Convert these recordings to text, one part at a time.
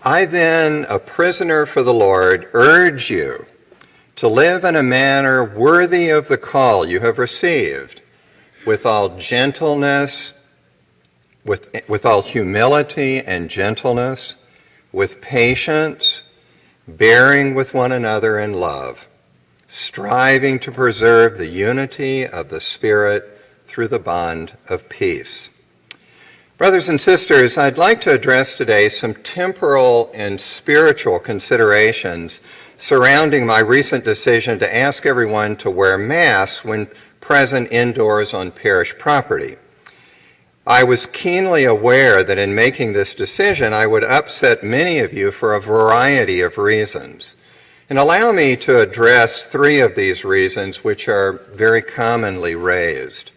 I then, a prisoner for the Lord, urge you to live in a manner worthy of the call you have received, with all gentleness, with all humility and gentleness, with patience, bearing with one another in love, striving to preserve the unity of the Spirit through the bond of peace. Brothers and sisters, I'd like to address today some temporal and spiritual considerations surrounding my recent decision to ask everyone to wear masks when present indoors on parish property. I was keenly aware that in making this decision, I would upset many of you for a variety of reasons. And allow me to address three of these reasons which are very commonly raised.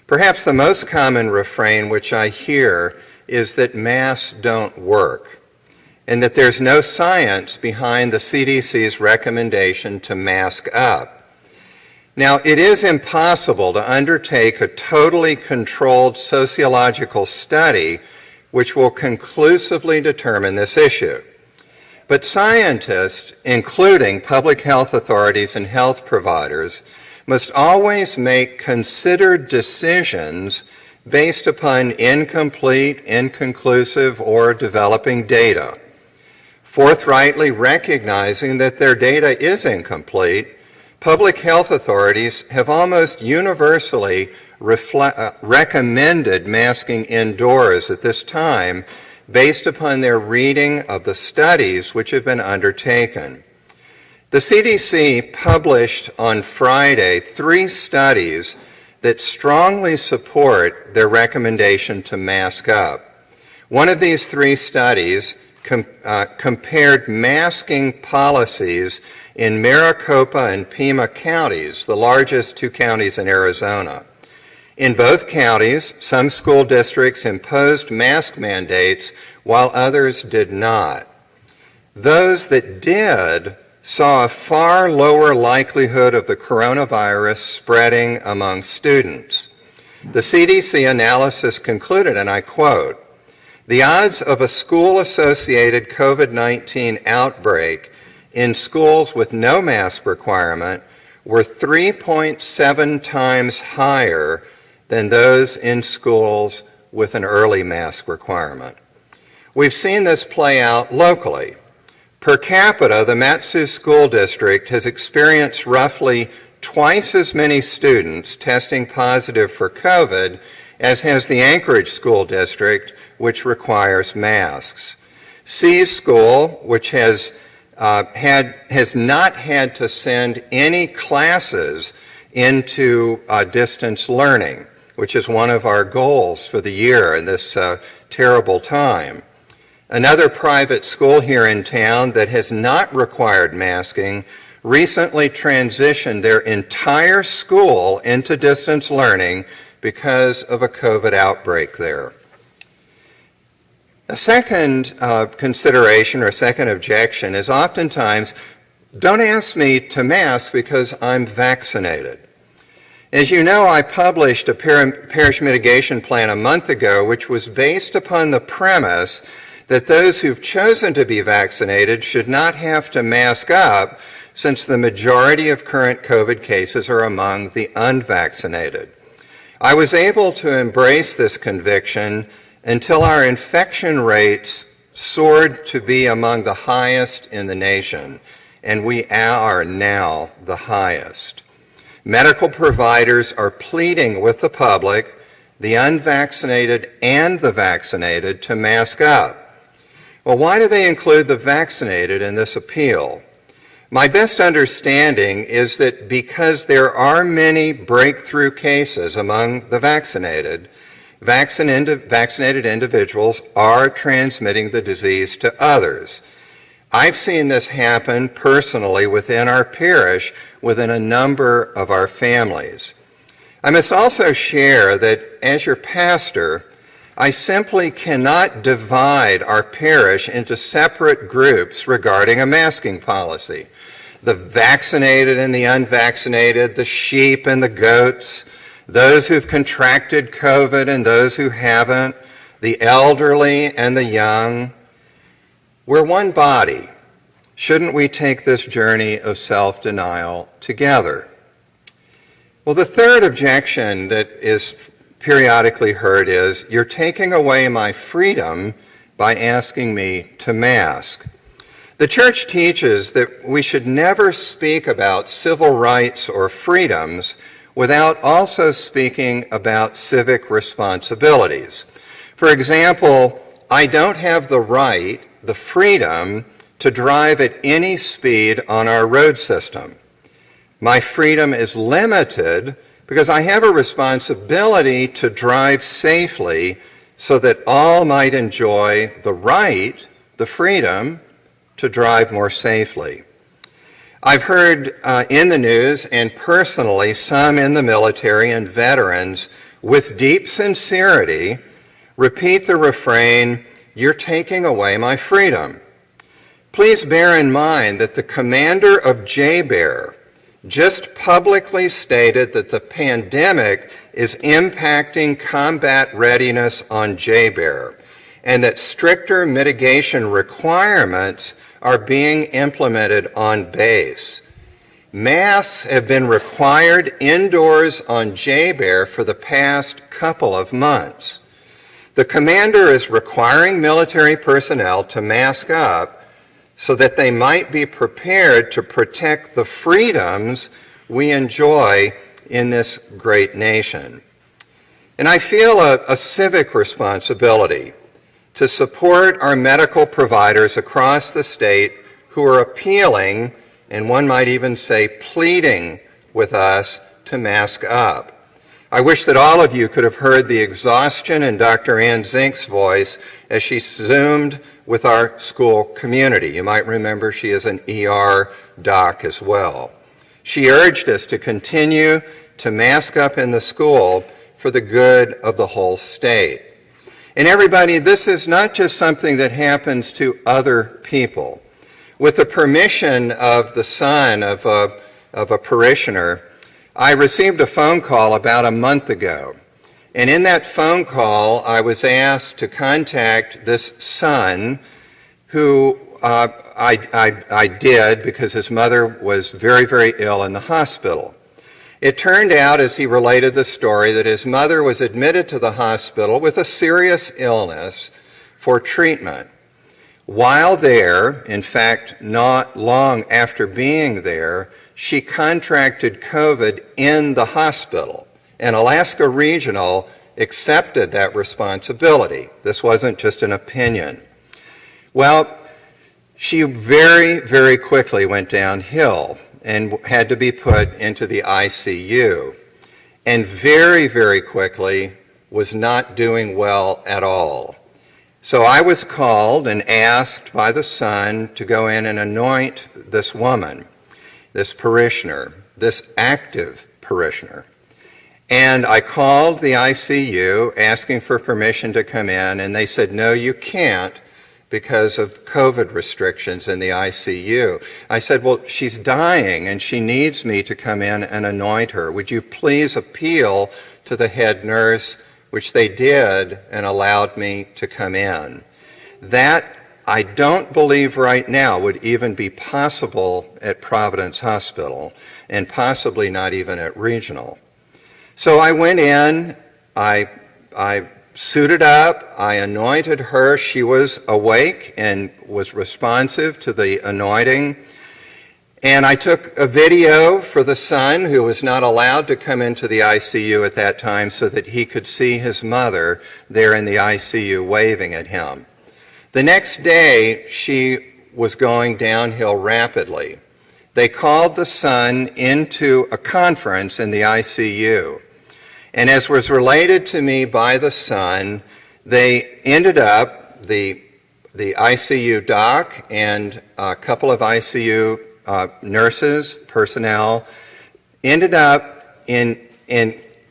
Perhaps the most common refrain which I hear is that masks don't work, and that there's no science behind the CDC's recommendation to mask up. Now, it is impossible to undertake a totally controlled sociological study which will conclusively determine this issue. But scientists, including public health authorities and health providers, must always make considered decisions based upon incomplete, inconclusive, or developing data. Forthrightly recognizing that their data is incomplete, public health authorities have almost universally recommended masking indoors at this time based upon their reading of the studies which have been undertaken. The CDC published on Friday 3 studies that strongly support their recommendation to mask up. One of these 3 studies compared masking policies in Maricopa and Pima counties, the largest 2 counties in Arizona. In both counties, some school districts imposed mask mandates while others did not. Those that did saw a far lower likelihood of the coronavirus spreading among students. The CDC analysis concluded, and I quote, "The odds of a school-associated COVID-19 outbreak in schools with no mask requirement were 3.7 times higher than those in schools with an early mask requirement." We've seen this play out locally. Per capita, the Matsu School District has experienced roughly twice as many students testing positive for COVID as has the Anchorage School District, which requires masks. C's School, which has not had to send any classes into distance learning, which is one of our goals for the year in this terrible time. Another private school here in town that has not required masking recently transitioned their entire school into distance learning because of a COVID outbreak there. A second consideration or second objection is oftentimes, don't ask me to mask because I'm vaccinated. As you know, I published a parish mitigation plan a month ago which was based upon the premise that those who've chosen to be vaccinated should not have to mask up since the majority of current COVID cases are among the unvaccinated. I was able to embrace this conviction until our infection rates soared to be among the highest in the nation, and we are now the highest. Medical providers are pleading with the public, the unvaccinated and the vaccinated, to mask up. Well, why do they include the vaccinated in this appeal? My best understanding is that because there are many breakthrough cases among the vaccinated, vaccinated individuals are transmitting the disease to others. I've seen this happen personally within our parish, within a number of our families. I must also share that as your pastor, I simply cannot divide our parish into separate groups regarding a masking policy. The vaccinated and the unvaccinated, the sheep and the goats, those who've contracted COVID and those who haven't, the elderly and the young. We're one body. Shouldn't we take this journey of self-denial together? Well, the third objection that is periodically heard is, you're taking away my freedom by asking me to mask. The church teaches that we should never speak about civil rights or freedoms without also speaking about civic responsibilities. For example, I don't have the right, the freedom, to drive at any speed on our road system. My freedom is limited because I have a responsibility to drive safely so that all might enjoy the right, the freedom, to drive more safely. I've heard in the news and personally some in the military and veterans with deep sincerity repeat the refrain, "You're taking away my freedom." Please bear in mind that the commander of JBEAR just publicly stated that the pandemic is impacting combat readiness on JBEAR and that stricter mitigation requirements are being implemented on base. Masks have been required indoors on JBEAR for the past couple of months. The commander is requiring military personnel to mask up so that they might be prepared to protect the freedoms we enjoy in this great nation. And I feel a civic responsibility to support our medical providers across the state who are appealing, and one might even say pleading with us to mask up. I wish that all of you could have heard the exhaustion in Dr. Ann Zink's voice as she Zoomed with our school community. You might remember she is an ER doc as well. She urged us to continue to mask up in the school for the good of the whole state. And everybody, this is not just something that happens to other people. With the permission of the son of a parishioner, I received a phone call about a month ago. And in that phone call, I was asked to contact this son who I did because his mother was very, very ill in the hospital. It turned out, as he related the story, that his mother was admitted to the hospital with a serious illness for treatment. While there, in fact, not long after being there, she contracted COVID in the hospital, and Alaska Regional accepted that responsibility. This wasn't just an opinion. Well, she very, very quickly went downhill and had to be put into the ICU, and very, very quickly was not doing well at all. So I was called and asked by the son to go in and anoint this woman, this parishioner, this active parishioner. And I called the ICU asking for permission to come in, and they said, no, you can't because of COVID restrictions in the ICU. I said, well, she's dying and she needs me to come in and anoint her. Would you please appeal to the head nurse, which they did and allowed me to come in. That, I don't believe right now, would even be possible at Providence Hospital and possibly not even at Regional. So I went in, I suited up, I anointed her. She was awake and was responsive to the anointing. And I took a video for the son, who was not allowed to come into the ICU at that time, so that he could see his mother there in the ICU waving at him. The next day, she was going downhill rapidly. They called the son into a conference in the ICU. And as was related to me by the son, they ended up, the ICU doc and a couple of ICU nurses, personnel, ended up in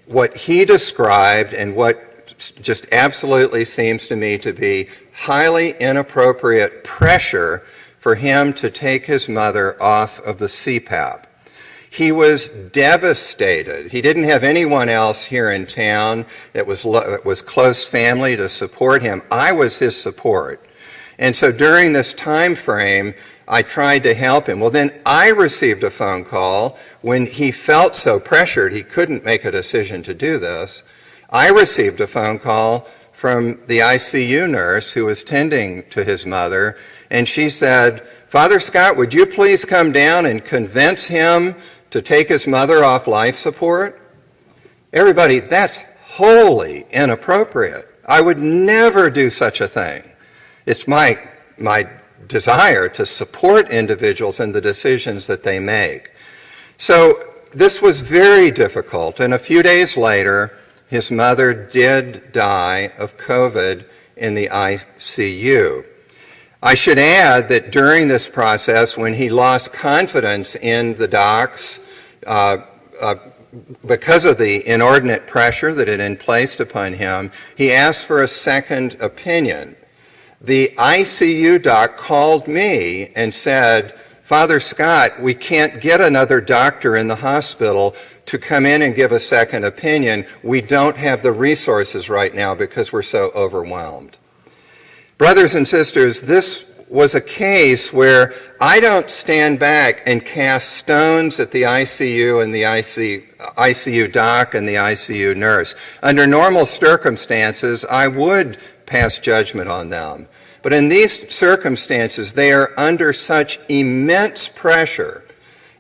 what he described and what just absolutely seems to me to be highly inappropriate pressure for him to take his mother off of the CPAP. He was devastated. He didn't have anyone else here in town that was close family to support him. I was his support. And so during this time frame, I tried to help him. Well, then I received a phone call when he felt so pressured he couldn't make a decision to do this. I received a phone call from the ICU nurse who was tending to his mother, and she said, "Father Scott, would you please come down and convince him to take his mother off life support?" Everybody, that's wholly inappropriate. I would never do such a thing. It's my desire to support individuals in the decisions that they make. So this was very difficult, and a few days later, his mother did die of COVID in the ICU. I should add that during this process, when he lost confidence in the docs because of the inordinate pressure that had been placed upon him, he asked for a second opinion. The ICU doc called me and said, "Father Scott, we can't get another doctor in the hospital to come in and give a second opinion. We don't have the resources right now because we're so overwhelmed." Brothers and sisters, this was a case where I don't stand back and cast stones at the ICU and the ICU doc and the ICU nurse. Under normal circumstances, I would pass judgment on them. But in these circumstances, they are under such immense pressure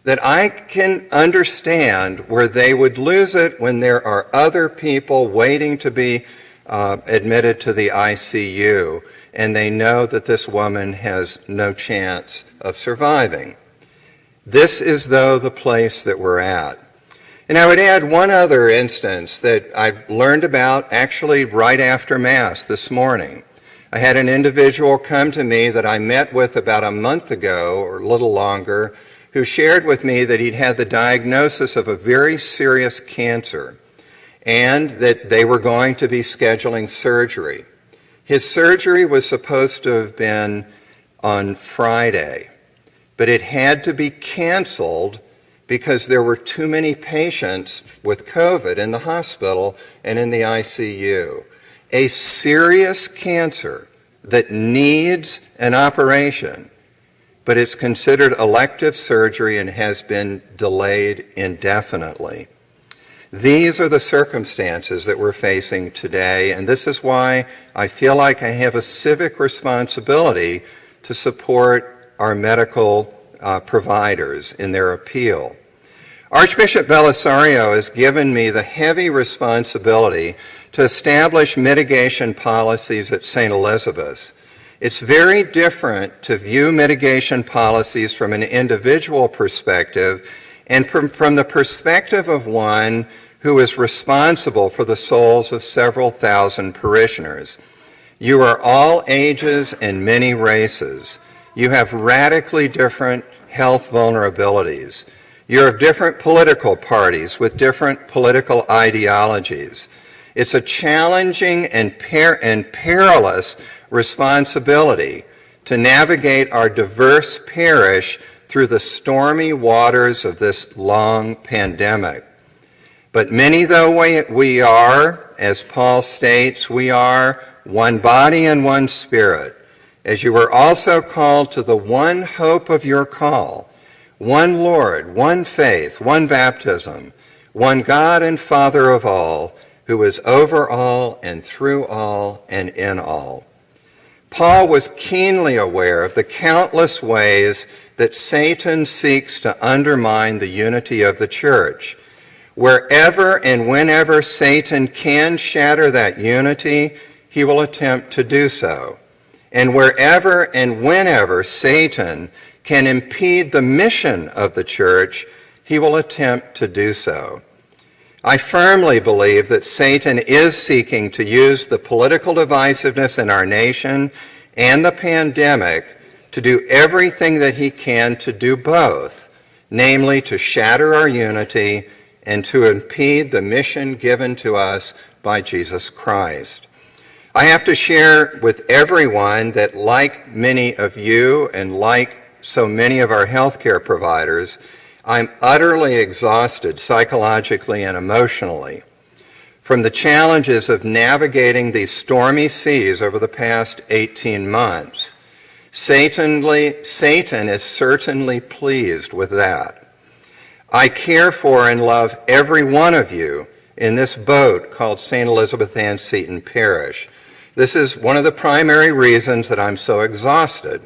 that I can understand where they would lose it when there are other people waiting to be admitted to the ICU, and they know that this woman has no chance of surviving. This is, though, the place that we're at. And I would add one other instance that I learned about actually right after Mass this morning. I had an individual come to me that I met with about a month ago, or a little longer, who shared with me that he'd had the diagnosis of a very serious cancer and that they were going to be scheduling surgery. His surgery was supposed to have been on Friday, but it had to be canceled because there were too many patients with COVID in the hospital and in the ICU. A serious cancer that needs an operation, but it's considered elective surgery and has been delayed indefinitely. These are the circumstances that we're facing today, and this is why I feel like I have a civic responsibility to support our medical providers in their appeal. Archbishop Belisario has given me the heavy responsibility to establish mitigation policies at St. Elizabeth's. It's very different to view mitigation policies from an individual perspective and from the perspective of one who is responsible for the souls of several thousand parishioners. You are all ages and many races. You have radically different health vulnerabilities. You're of different political parties with different political ideologies. It's a challenging and perilous responsibility to navigate our diverse parish through the stormy waters of this long pandemic. But many though we are, as Paul states, we are one body and one spirit, as you were also called to the one hope of your call, one Lord, one faith, one baptism, one God and Father of all, who is over all and through all and in all. Paul was keenly aware of the countless ways that Satan seeks to undermine the unity of the church. Wherever and whenever Satan can shatter that unity, he will attempt to do so. And wherever and whenever Satan can impede the mission of the church, he will attempt to do so. I firmly believe that Satan is seeking to use the political divisiveness in our nation and the pandemic to do everything that he can to do both, namely to shatter our unity and to impede the mission given to us by Jesus Christ. I have to share with everyone that, like many of you and like so many of our healthcare providers, I'm utterly exhausted psychologically and emotionally from the challenges of navigating these stormy seas over the past 18 months. Satan is certainly pleased with that. I care for and love every one of you in this boat called St. Elizabeth Ann Seton Parish. This is one of the primary reasons that I'm so exhausted.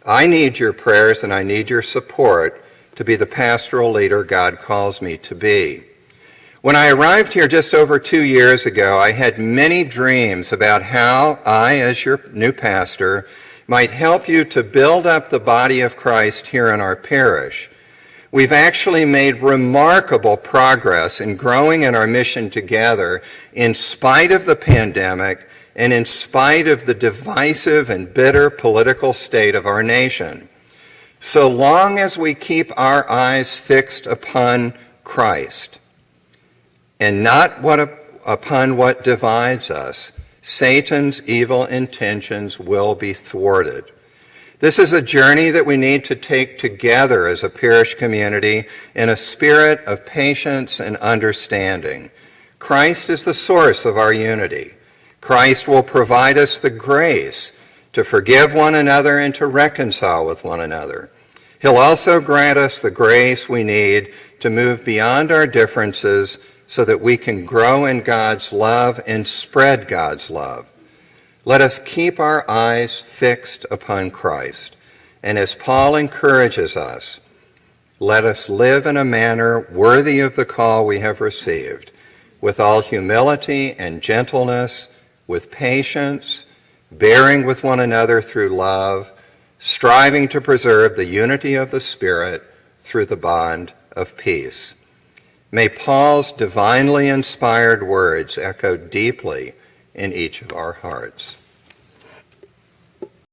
I need your prayers and I need your support to be the pastoral leader God calls me to be. When I arrived here just over 2 years ago, I had many dreams about how I, as your new pastor, might help you to build up the body of Christ here in our parish. We've actually made remarkable progress in growing in our mission together in spite of the pandemic and in spite of the divisive and bitter political state of our nation. So long as we keep our eyes fixed upon Christ and not upon what divides us, Satan's evil intentions will be thwarted. This is a journey that we need to take together as a parish community in a spirit of patience and understanding. Christ is the source of our unity. Christ will provide us the grace to forgive one another and to reconcile with one another. He'll also grant us the grace we need to move beyond our differences so that we can grow in God's love and spread God's love. Let us keep our eyes fixed upon Christ. And as Paul encourages us, let us live in a manner worthy of the call we have received, with all humility and gentleness, with patience, bearing with one another through love, striving to preserve the unity of the Spirit through the bond of peace. May Paul's divinely inspired words echo deeply in each of our hearts.